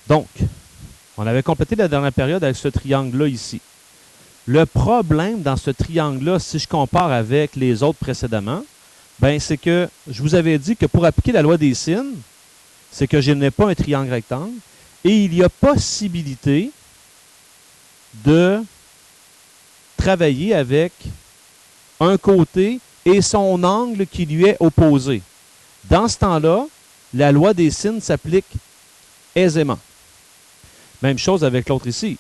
Donc, on avait complété la dernière période avec ce triangle-là ici. Le problème dans ce triangle-là, si je compare avec les autres précédemment, ben c'est que je vous avais dit que pour appliquer la loi des sines, c'est que je n'ai pas un triangle rectangle et il y a possibilité de travailler avec un côté et son angle qui lui est opposé. Dans ce temps-là, la loi des sines s'applique aisément. Même chose avec l'autre ici.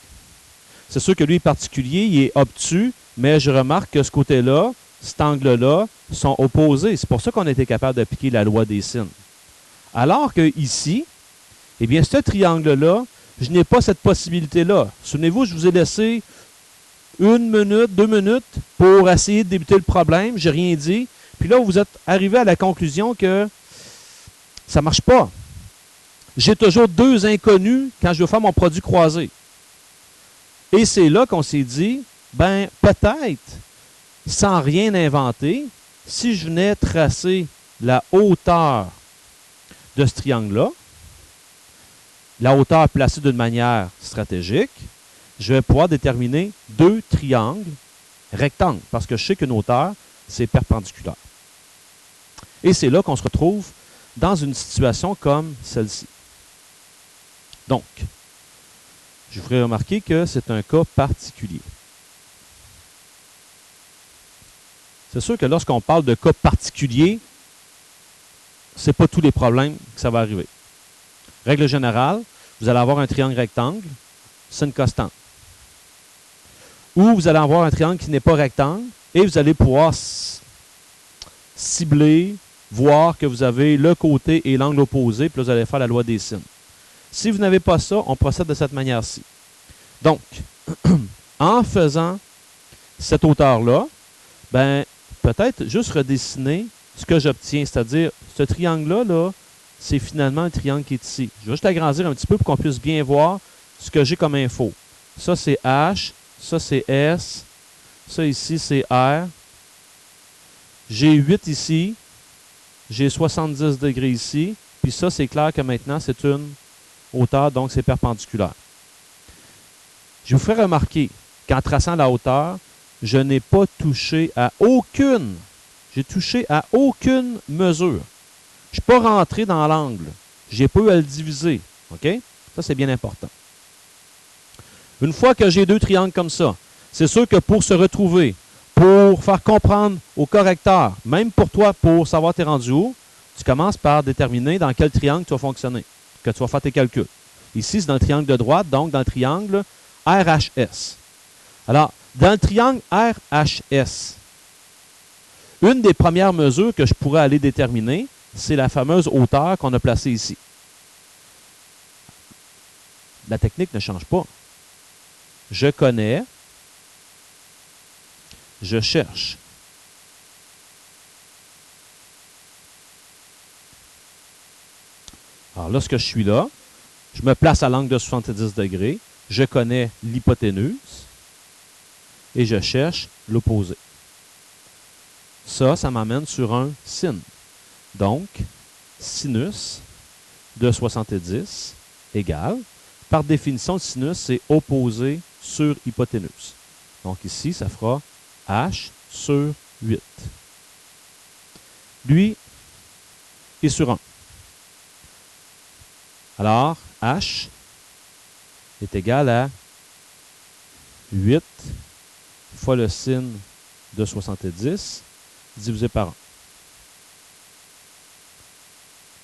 C'est sûr que lui est particulier, il est obtus, mais je remarque que ce côté-là, cet angle-là, sont opposés. C'est pour ça qu'on a été capable d'appliquer la loi des sines. Alors que ici, eh bien, ce triangle-là, je n'ai pas cette possibilité-là. Souvenez-vous, je vous ai laissé 1 minute, 2 minutes pour essayer de débuter le problème. Je n'ai rien dit. Puis là, vous êtes arrivé à la conclusion que ça ne marche pas. J'ai toujours 2 inconnus quand je veux faire mon produit croisé. Et c'est là qu'on s'est dit, ben peut-être, sans rien inventer, si je venais tracer la hauteur de ce triangle-là, la hauteur placée d'une manière stratégique, je vais pouvoir déterminer 2 triangles rectangles, parce que je sais qu'une hauteur, c'est perpendiculaire. Et c'est là qu'on se retrouve dans une situation comme celle-ci. Donc, je vous ferai remarquer que c'est un cas particulier. C'est sûr que lorsqu'on parle de cas particulier, ce n'est pas tous les problèmes que ça va arriver. Règle générale, vous allez avoir un triangle rectangle, c'est une constante. Ou vous allez avoir un triangle qui n'est pas rectangle et vous allez pouvoir cibler, voir que vous avez le côté et l'angle opposé, puis là, vous allez faire la loi des sines. Si vous n'avez pas ça, on procède de cette manière-ci. Donc, en faisant cette hauteur-là, ben, peut-être juste redessiner ce que j'obtiens, c'est-à-dire ce triangle-là, là, c'est finalement un triangle qui est ici. Je vais juste agrandir un petit peu pour qu'on puisse bien voir ce que j'ai comme info. Ça, c'est H, ça, c'est S, ça ici, c'est R. J'ai 8 ici, j'ai 70 degrés ici, puis ça, c'est clair que maintenant, c'est une hauteur, donc c'est perpendiculaire. Je vous ferai remarquer qu'en traçant la hauteur, je n'ai pas touché à aucune, j'ai touché à aucune mesure. Je ne suis pas rentré dans l'angle. Je n'ai pas eu à le diviser. OK? Ça, c'est bien important. Une fois que j'ai 2 triangles comme ça, c'est sûr que pour se retrouver, pour faire comprendre au correcteur, même pour toi, pour savoir t'es rendu où, tu commences par déterminer dans quel triangle tu vas fonctionner, que tu vas faire tes calculs. Ici, c'est dans le triangle de droite, donc dans le triangle RHS. Alors, dans le triangle RHS, une des premières mesures que je pourrais aller déterminer, c'est la fameuse hauteur qu'on a placée ici. La technique ne change pas. Je connais, je cherche. Alors, lorsque je suis là, je me place à l'angle de 70 degrés, je connais l'hypoténuse et je cherche l'opposé. Ça m'amène sur un sin. Donc, sinus de 70 égale, par définition, le sinus, c'est opposé sur hypoténuse. Donc ici, ça fera H sur 8. Lui est sur 1. Alors, H est égal à 8 fois le sin de 70 divisé par 1.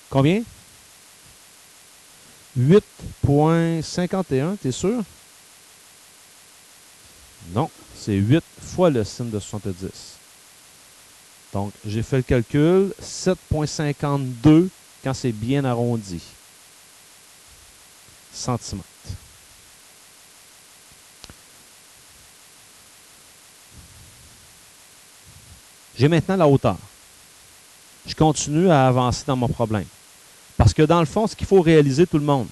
Combien? 8,51, t'es sûr? Non, c'est 8 fois le sin de 70. Donc, j'ai fait le calcul, 7,52 quand c'est bien arrondi. Centimètres. J'ai maintenant la hauteur. Je continue à avancer dans mon problème. Parce que dans le fond, ce qu'il faut réaliser tout le monde,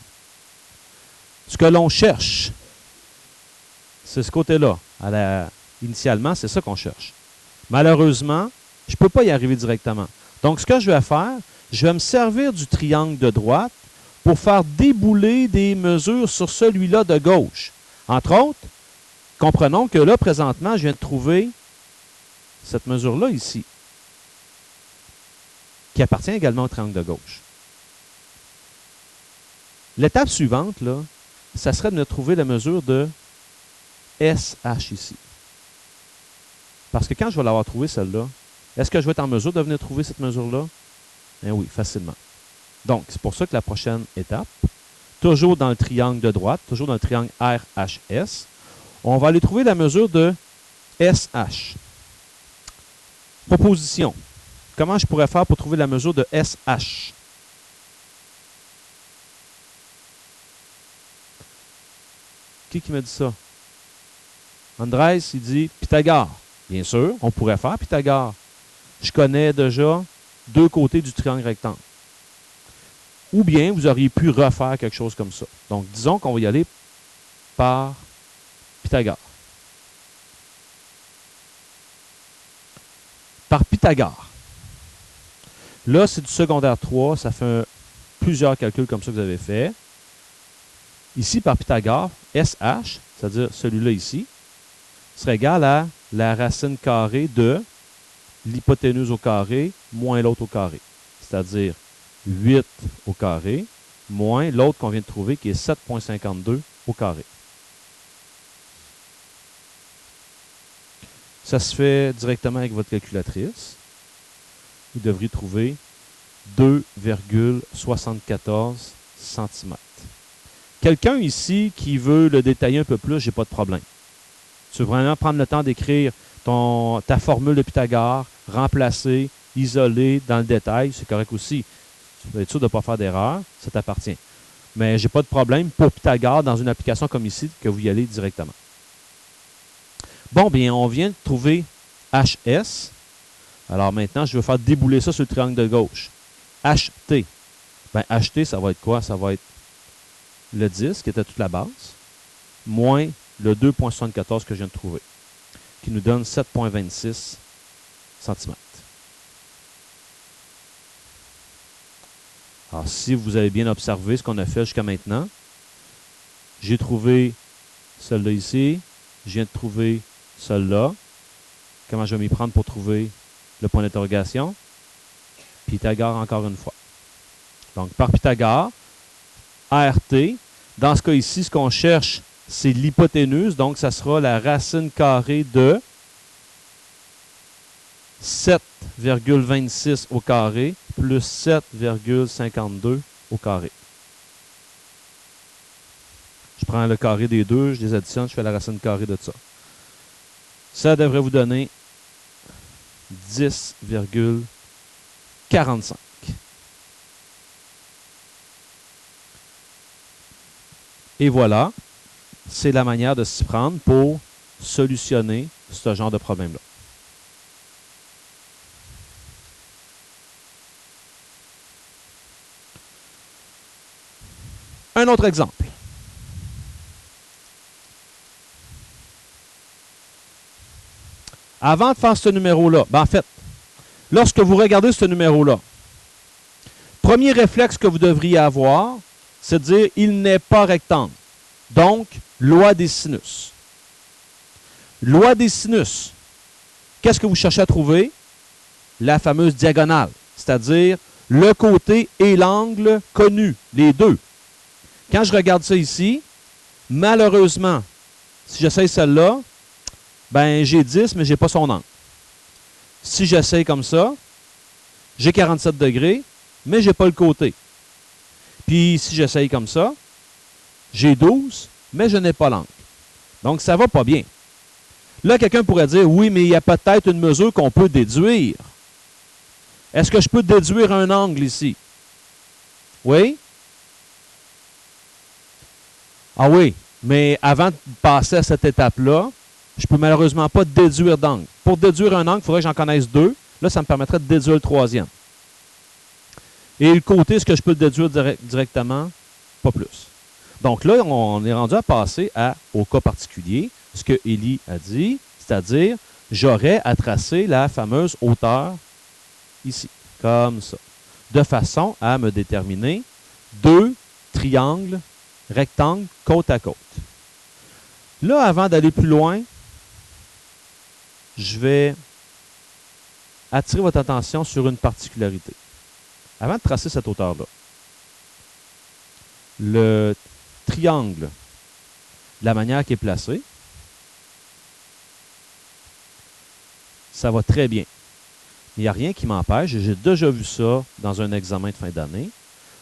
ce que l'on cherche, c'est ce côté-là. Initialement, c'est ça qu'on cherche. Malheureusement, je ne peux pas y arriver directement. Donc, ce que je vais faire, je vais me servir du triangle de droite pour faire débouler des mesures sur celui-là de gauche. Entre autres, comprenons que là, présentement, je viens de trouver cette mesure-là ici, qui appartient également au triangle de gauche. L'étape suivante, là, ça serait de me trouver la mesure de SH ici. Parce que quand je vais l'avoir trouvée, celle-là, est-ce que je vais être en mesure de venir trouver cette mesure-là? Eh oui, facilement. Donc, c'est pour ça que la prochaine étape, toujours dans le triangle de droite, toujours dans le triangle RHS, on va aller trouver la mesure de SH. Proposition. Comment je pourrais faire pour trouver la mesure de SH? Qui m'a dit ça? Andrés, il dit Pythagore. Bien sûr, on pourrait faire Pythagore. Je connais déjà deux côtés du triangle rectangle. Ou bien, vous auriez pu refaire quelque chose comme ça. Donc, disons qu'on va y aller par Pythagore. Par Pythagore. Là, c'est du secondaire 3. Ça fait plusieurs calculs comme ça que vous avez fait. Ici, par Pythagore, SH, c'est-à-dire celui-là ici, serait égal à la racine carrée de l'hypoténuse au carré moins l'autre au carré. C'est-à-dire 8 au carré moins l'autre qu'on vient de trouver qui est 7,52 au carré. Ça se fait directement avec votre calculatrice. Vous devriez trouver 2,74 cm. Quelqu'un ici qui veut le détailler un peu plus, j'ai pas de problème. Tu veux vraiment prendre le temps d'écrire ta formule de Pythagore, remplacer, isoler dans le détail, c'est correct aussi. Tu veux être sûr de ne pas faire d'erreur, ça t'appartient. Mais j'ai pas de problème pour Pythagore dans une application comme ici que vous y allez directement. Bon, bien, on vient de trouver HS. Alors maintenant, je veux faire débouler ça sur le triangle de gauche. HT. Bien, HT, ça va être quoi? Ça va être le 10, qui était toute la base, moins le 2,74 que je viens de trouver, qui nous donne 7,26 cm. Alors, si vous avez bien observé ce qu'on a fait jusqu'à maintenant, j'ai trouvé celle-là ici, je viens de trouver celle-là. Comment je vais m'y prendre pour trouver le point d'interrogation? Pythagore encore une fois. Donc, par Pythagore, ART, dans ce cas ici, ce qu'on cherche, c'est l'hypoténuse, donc ça sera la racine carrée de 7,26 au carré plus 7,52 au carré. Je prends le carré des deux, je les additionne, je fais la racine carrée de ça. Ça devrait vous donner 10,45. Et voilà, c'est la manière de s'y prendre pour solutionner ce genre de problème-là. Un autre exemple. Avant de faire ce numéro-là, en fait, lorsque vous regardez ce numéro-là, premier réflexe que vous devriez avoir, c'est de dire il n'est pas rectangle. Donc, loi des sinus. Loi des sinus. Qu'est-ce que vous cherchez à trouver? La fameuse diagonale, c'est-à-dire le côté et l'angle connus, les deux. Quand je regarde ça ici, malheureusement, si j'essaye celle-là, ben j'ai 10, mais je n'ai pas son angle. Si j'essaye comme ça, j'ai 47 degrés, mais je n'ai pas le côté. Puis si j'essaye comme ça, j'ai 12, mais je n'ai pas l'angle. Donc, ça ne va pas bien. Là, quelqu'un pourrait dire, oui, mais il y a peut-être une mesure qu'on peut déduire. Est-ce que je peux déduire un angle ici? Oui? Ah oui, mais avant de passer à cette étape-là, je ne peux malheureusement pas déduire d'angle. Pour déduire un angle, il faudrait que j'en connaisse deux. Là, ça me permettrait de déduire le troisième. Et le côté, est-ce que je peux le déduire directement? Pas plus. Donc là, on est rendu à passer au cas particulier, ce que Élie a dit, c'est-à-dire, j'aurais à tracer la fameuse hauteur ici, comme ça, de façon à me déterminer 2 triangle, rectangle, côte à côte. Là, avant d'aller plus loin, je vais attirer votre attention sur une particularité. Avant de tracer cette hauteur-là, le triangle, de la manière qu'il est placé, ça va très bien. Il n'y a rien qui m'empêche, j'ai déjà vu ça dans un examen de fin d'année.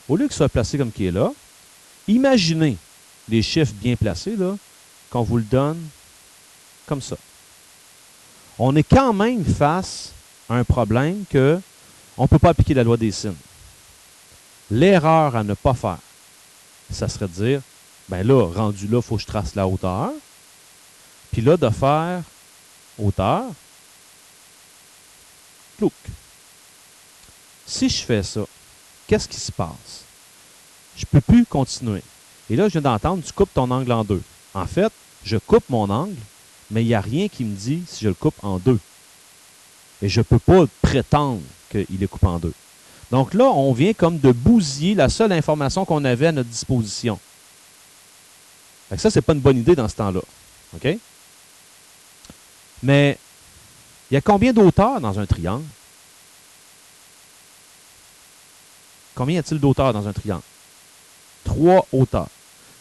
Au lieu qu'il soit placé comme qu'il est là, imaginez les chiffres bien placés, là, qu'on vous le donne comme ça. On est quand même face à un problème que on ne peut pas appliquer la loi des signes. L'erreur à ne pas faire, ça serait de dire, ben là, rendu là, il faut que je trace la hauteur. Puis là, de faire hauteur, clouc. Si je fais ça, qu'est-ce qui se passe? Je ne peux plus continuer. Et là, je viens d'entendre, tu coupes ton angle en deux. En fait, je coupe mon angle, mais il n'y a rien qui me dit si je le coupe en deux. Et je ne peux pas prétendre qu'il est coupé en deux. Donc là, on vient comme de bousiller la seule information qu'on avait à notre disposition. Fait que ça, ce n'est pas une bonne idée dans ce temps-là. OK? Mais il y a combien d'auteurs dans un triangle? Combien y a-t-il d'auteurs dans un triangle? 3 hauteurs.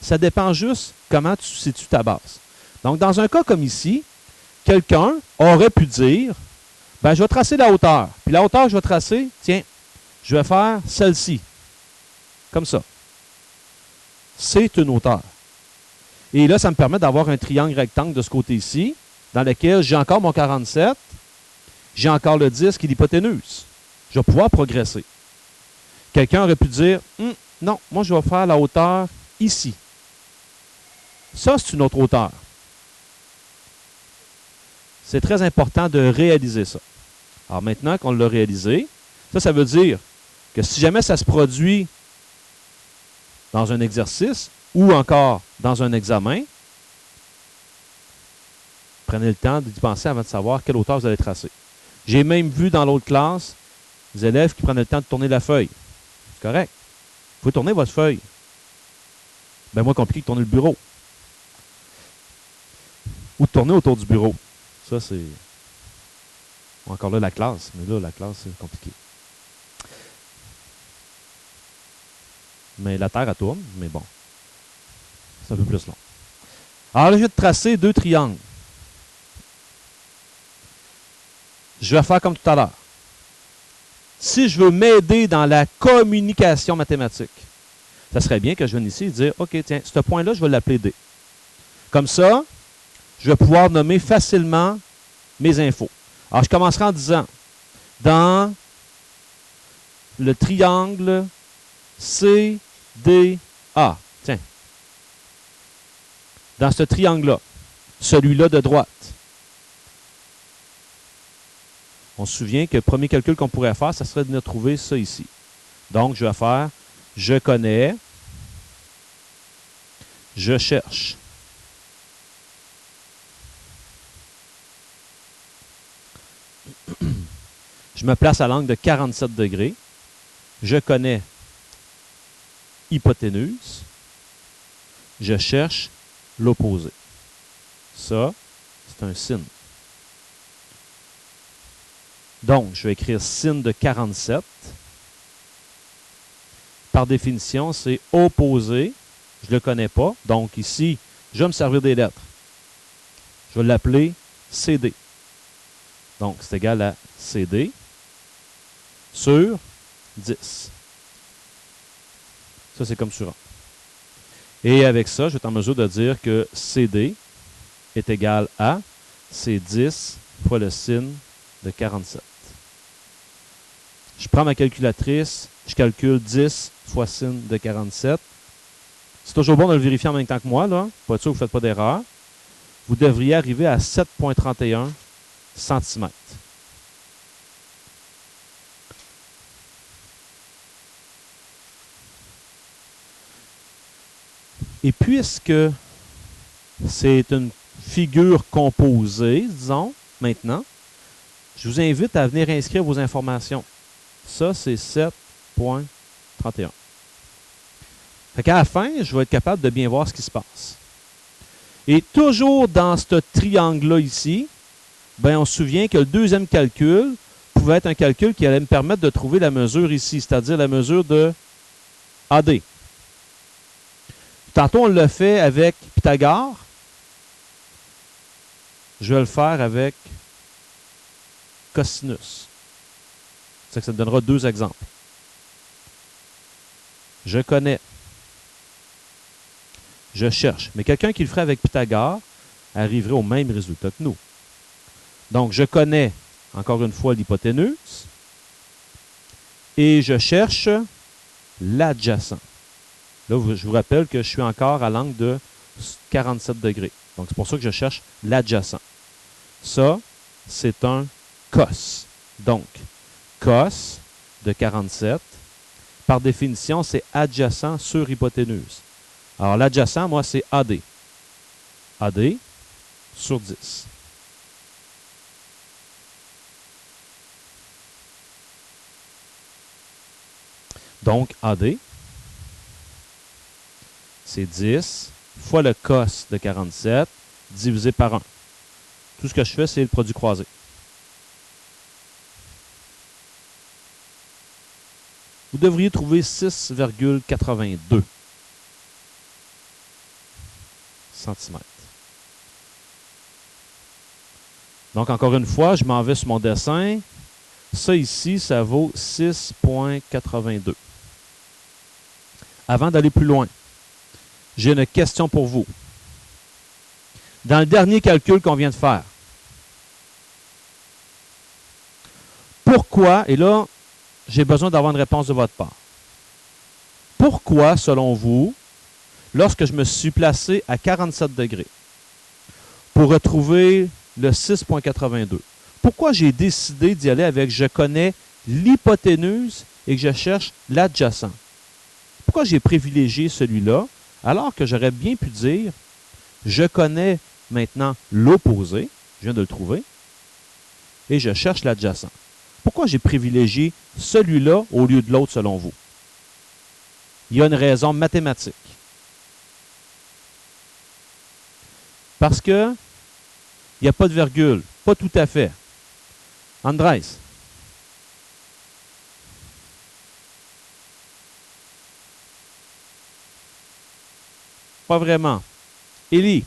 Ça dépend juste comment tu situes ta base. Donc, dans un cas comme ici, quelqu'un aurait pu dire, ben, je vais tracer la hauteur. Puis la hauteur que je vais tracer, tiens, je vais faire celle-ci. Comme ça. C'est une hauteur. Et là, ça me permet d'avoir un triangle rectangle de ce côté-ci, dans lequel j'ai encore mon 47, j'ai encore le 10 qui est l'hypoténuse. Je vais pouvoir progresser. Quelqu'un aurait pu dire, non, moi je vais faire la hauteur ici. Ça, c'est une autre hauteur. C'est très important de réaliser ça. Alors maintenant qu'on l'a réalisé, ça veut dire que si jamais ça se produit dans un exercice ou encore dans un examen, prenez le temps d'y penser avant de savoir quelle hauteur vous allez tracer. J'ai même vu dans l'autre classe des élèves qui prenaient le temps de tourner la feuille. C'est correct. Vous pouvez tourner votre feuille. Bien moins compliqué que tourner le bureau. Ou de tourner autour du bureau. Ça, c'est... Encore là, la classe. Mais là, la classe, c'est compliqué. Mais la Terre, elle tourne. Mais bon. C'est un peu plus long. Alors là, je vais tracer 2 triangles. Je vais faire comme tout à l'heure. Si je veux m'aider dans la communication mathématique, ça serait bien que je vienne ici et dire, OK, tiens, ce point-là, je vais l'appeler D. Comme ça, je vais pouvoir nommer facilement mes infos. Alors, je commencerai en disant, dans le triangle CDA, tiens, dans ce triangle-là, celui-là de droite, on se souvient que le premier calcul qu'on pourrait faire, ça serait de nous trouver ça ici. Donc, je vais faire, je connais, je cherche. Je me place à l'angle de 47 degrés. Je connais hypoténuse. Je cherche l'opposé. Ça, c'est un sin. Donc, je vais écrire sin de 47. Par définition, c'est opposé. Je ne le connais pas. Donc, ici, je vais me servir des lettres. Je vais l'appeler CD. Donc, c'est égal à CD sur 10. Ça, c'est comme suivant. Et avec ça, je vais être en mesure de dire que CD est égal à C10 fois le sin de 47. Je prends ma calculatrice, je calcule 10 fois sin de 47. C'est toujours bon de le vérifier en même temps que moi, là, pour être sûr que vous ne faites pas d'erreur. Vous devriez arriver à 7,31 cm. Et puisque c'est une figure composée, disons, maintenant, je vous invite à venir inscrire vos informations. Ça, c'est 7,31. Fait qu'à la fin, je vais être capable de bien voir ce qui se passe. Et toujours dans ce triangle-là ici, ben on se souvient que le deuxième calcul pouvait être un calcul qui allait me permettre de trouver la mesure ici, c'est-à-dire la mesure de AD. Tantôt, on l'a fait avec Pythagore. Je vais le faire avec cosinus. C'est que ça me donnera deux exemples. Je connais. Je cherche. Mais quelqu'un qui le ferait avec Pythagore arriverait au même résultat que nous. Donc, je connais, encore une fois, l'hypoténuse. Et je cherche l'adjacent. Là, je vous rappelle que je suis encore à l'angle de 47 degrés. Donc, c'est pour ça que je cherche l'adjacent. Ça, c'est un cos. Donc, cos de 47, par définition, c'est adjacent sur hypoténuse. Alors, l'adjacent, moi, c'est AD. AD sur 10. Donc, AD, c'est 10 fois le cos de 47 divisé par 1. Tout ce que je fais, c'est le produit croisé. Vous devriez trouver 6,82 cm. Donc, encore une fois, je m'en vais sur mon dessin. Ça ici, ça vaut 6,82. Avant d'aller plus loin, j'ai une question pour vous. Dans le dernier calcul qu'on vient de faire, pourquoi, et là, j'ai besoin d'avoir une réponse de votre part. Pourquoi, selon vous, lorsque je me suis placé à 47 degrés pour retrouver le 6,82, pourquoi j'ai décidé d'y aller avec je connais l'hypoténuse et que je cherche l'adjacent? Pourquoi j'ai privilégié celui-là alors que j'aurais bien pu dire je connais maintenant l'opposé, je viens de le trouver, et je cherche l'adjacent? Pourquoi j'ai privilégié celui-là au lieu de l'autre selon vous? Il y a une raison mathématique. Parce que il n'y a pas de virgule. Pas tout à fait. Andrés. Pas vraiment. Élie.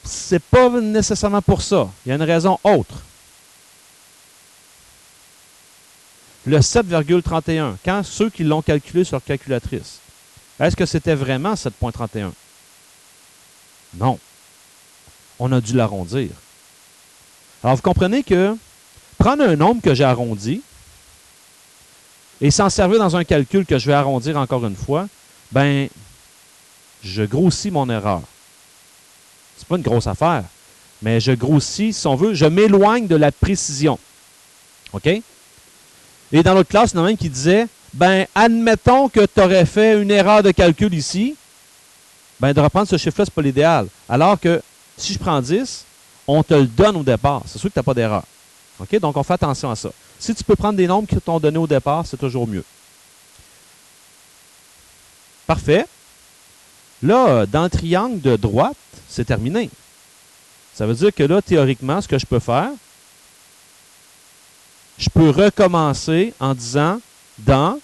C'est pas nécessairement pour ça. Il y a une raison autre. Le 7,31, quand ceux qui l'ont calculé sur calculatrice, est-ce que c'était vraiment 7,31? Non. On a dû l'arrondir. Alors, vous comprenez que prendre un nombre que j'ai arrondi et s'en servir dans un calcul que je vais arrondir encore une fois, ben, je grossis mon erreur. C'est pas une grosse affaire, mais je grossis, si on veut, je m'éloigne de la précision. OK? Et dans l'autre classe, il y en a même qui disait, ben, admettons que tu aurais fait une erreur de calcul ici, ben, de reprendre ce chiffre-là, ce n'est pas l'idéal. Alors que si je prends 10, on te le donne au départ. C'est sûr que tu n'as pas d'erreur. OK? Donc, on fait attention à ça. Si tu peux prendre des nombres qui t'ont donné au départ, c'est toujours mieux. Parfait. Là, dans le triangle de droite, c'est terminé. Ça veut dire que là, théoriquement, ce que je peux faire, je peux recommencer en disant dans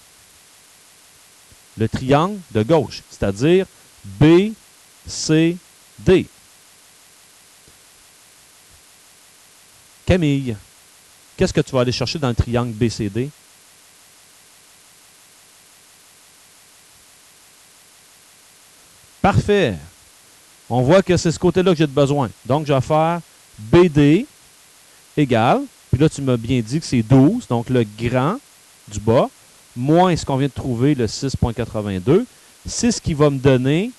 le triangle de gauche, c'est-à-dire B, C, D. Camille, qu'est-ce que tu vas aller chercher dans le triangle BCD? Parfait. On voit que c'est ce côté-là que j'ai besoin. Donc, je vais faire BD égale, puis là, tu m'as bien dit que c'est 12, donc le grand du bas, moins ce qu'on vient de trouver, le 6,82. C'est ce qui va me donner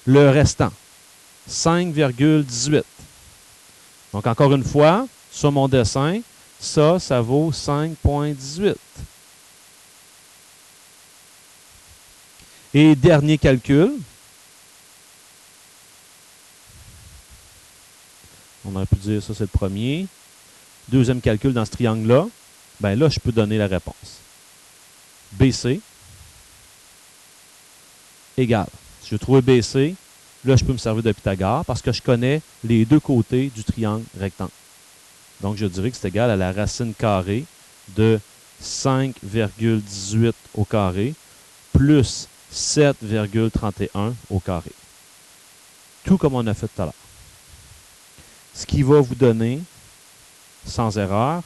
le restant, 5,18. Donc, encore une fois, sur mon dessin, ça vaut 5,18. Et dernier calcul. On aurait pu dire ça, c'est le premier. Deuxième calcul dans ce triangle-là. bien là, je peux donner la réponse. BC égale. Si je veux trouver BC, là, je peux me servir de Pythagore parce que je connais les deux côtés du triangle rectangle. Donc, je dirais que c'est égal à la racine carrée de 5,18 au carré plus 7,31 au carré. Tout comme on a fait tout à l'heure. Ce qui va vous donner, sans erreur,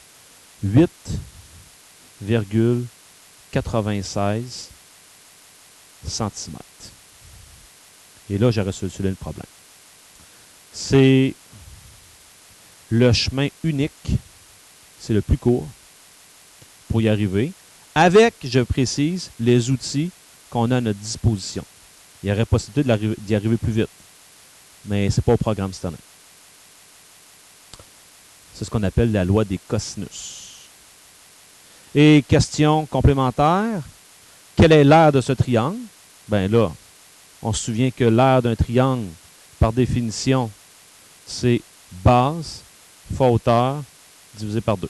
8,96 cm. Et là, j'aurais solutionné le problème. C'est le chemin unique, c'est le plus court pour y arriver, avec, je précise, les outils qu'on a à notre disposition. Il y aurait possibilité d'y arriver plus vite, mais ce n'est pas au programme cette année. C'est ce qu'on appelle la loi des cosinus. Et question complémentaire, quelle est l'aire de ce triangle? Bien là, on se souvient que l'aire d'un triangle, par définition, c'est base fois hauteur divisé par 2.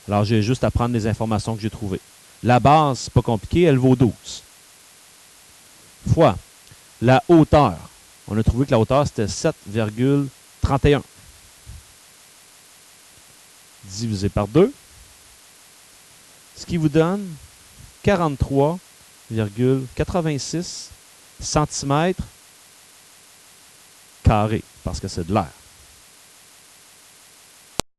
Alors, j'ai juste à prendre les informations que j'ai trouvées. La base, c'est pas compliqué, elle vaut 12. Fois la hauteur. On a trouvé que la hauteur, c'était 7,31. Divisé par 2. Ce qui vous donne 43,86 cm carrés, parce que c'est de l'air.